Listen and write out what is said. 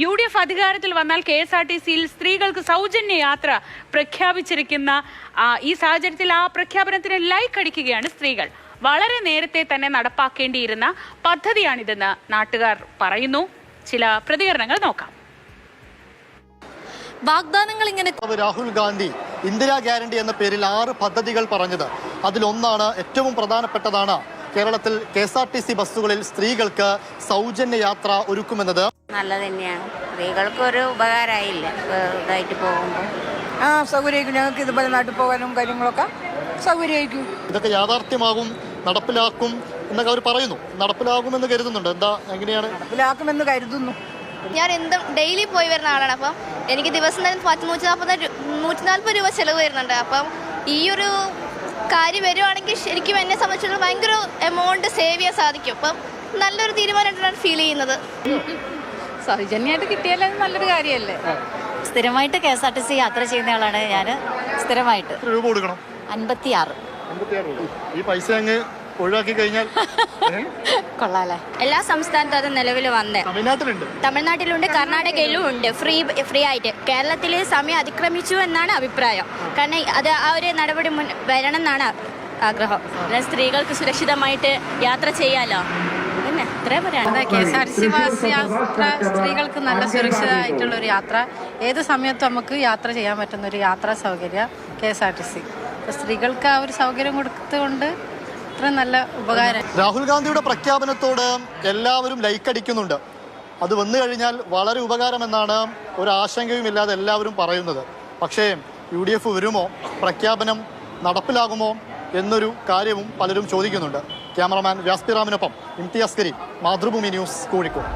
UDF അധികാരത്തിൽ വന്നാൽ KSRTCയിൽ സ്ത്രീകൾക്ക് സൗജന്യ യാത്ര പ്രഖ്യാപിച്ചിരിക്കുന്ന ഈ സാഹചര്യത്തിൽ ആ പ്രഖ്യാപനത്തിന് ലൈക്ക് അടിക്കുകയാണ് സ്ത്രീകൾ. വളരെ നേരത്തെ തന്നെ നടപ്പാക്കേണ്ടിയിരുന്ന പദ്ധതിയാണിതെന്ന് നാട്ടുകാർ പറയുന്നു. ചില പ്രതികരണങ്ങൾ നോക്കാം. വാഗ്ദാനങ്ങൾ ഇങ്ങനെ രാഹുൽ ഗാന്ധി ഇന്ദിരാ ഗ്യാരണ്ടി എന്ന പേരിൽ 6 പദ്ധതികൾ പറഞ്ഞത്. അതിലൊന്നാണ്, ഏറ്റവും പ്രധാനപ്പെട്ടതാണ് കേരളത്തിൽ KSRTC ബസ്സുകളിൽ സ്ത്രീകൾക്ക് സൗജന്യ യാത്ര ഒരുക്കുമെന്നത്. നല്ലത് തന്നെയാണ്, സ്ത്രീകൾക്ക് ഒരു ഉപകാരമായില്ല ഇതായിട്ട് പോകുമ്പോൾ. സൗകര്യമായിരിക്കും, ഞങ്ങൾക്ക് ഇതുപോലെ നാട്ടിൽ പോകാനും കാര്യങ്ങളൊക്കെ സൗകര്യമായിരിക്കും. ഇതൊക്കെ യാഥാർത്ഥ്യമാകും, നടപ്പിലാക്കും എന്നൊക്കെ അവർ പറയുന്നു. നടപ്പിലാകുമെന്ന് കരുതുന്നുണ്ട്. എന്താ, എങ്ങനെയാണ്? നടപ്പിലാക്കുമെന്ന് കരുതുന്നു. ഞാൻ എന്തും ഡെയിലി പോയി വരുന്ന ആളാണ്. അപ്പം എനിക്ക് ദിവസം തന്നെ 140 രൂപ ചെലവ് വരുന്നുണ്ട്. അപ്പം ഈ ഒരു കാര്യം വരുവാണെങ്കിൽ ശരിക്കും എന്നെ സംബന്ധിച്ചിടത്തോളം ഭയങ്കര എമൗണ്ട് സേവ് ചെയ്യാൻ സാധിക്കും. അപ്പം നല്ലൊരു തീരുമാനമായിട്ടാണ് ഫീൽ ചെയ്യുന്നത്. സൗജന്യമായിട്ട് കിട്ടിയാൽ നല്ലൊരു കാര്യമല്ലേ. സ്ഥിരമായിട്ട് KSRTC യാത്ര ചെയ്യുന്ന ആളാണ് ഞാൻ. സ്ഥിരമായിട്ട് രൂപ കൊടുക്കണം. 56. ഈ പൈസ അങ്ങ് ഒഴിവാക്കി കഴിഞ്ഞാൽ കൊള്ളാല്ലേ. എല്ലാ സംസ്ഥാനത്തും അത് നിലവിൽ വന്നേ. തമിഴ്നാട്ടിലുണ്ട്, കർണാടകയിലും ഉണ്ട്, ഫ്രീ ആയിട്ട്. കേരളത്തിൽ സമയം അതിക്രമിച്ചു എന്നാണ് അഭിപ്രായം. കാരണം അത് ആ ഒരു നടപടി വരണം എന്നാണ് ആഗ്രഹം. സ്ത്രീകൾക്ക് സുരക്ഷിതമായിട്ട് യാത്ര ചെയ്യാലോ. പിന്നെ ഇത്രേ പറയാം. KSRTC ബസ് യാത്ര സ്ത്രീകൾക്ക് നല്ല സുരക്ഷിതമായിട്ടുള്ള ഒരു യാത്ര. ഏത് സമയത്തും നമുക്ക് യാത്ര ചെയ്യാൻ പറ്റുന്ന ഒരു യാത്രാ സൗകര്യം KSRTC. സ്ത്രീകൾക്ക് ആ ഒരു സൗകര്യം കൊടുത്തുകൊണ്ട് അത്ര നല്ല ഉപകാരം. രാഹുൽ ഗാന്ധിയുടെ പ്രഖ്യാപനത്തോട് എല്ലാവരും ലൈക്കടിക്കുന്നുണ്ട്. അത് വന്നു കഴിഞ്ഞാൽ വളരെ ഉപകാരമെന്നാണ് ഒരു ആശങ്കയുമില്ലാതെ എല്ലാവരും പറയുന്നത്. പക്ഷേ UDF വരുമോ, പ്രഖ്യാപനം നടപ്പിലാകുമോ എന്നൊരു കാര്യവും പലരും ചോദിക്കുന്നുണ്ട്. ക്യാമറമാൻ വ്യാസ്പിറാമിനൊപ്പം ഇംതിയാസ് കരീം, മാതൃഭൂമി ന്യൂസ്, കോഴിക്കോട്.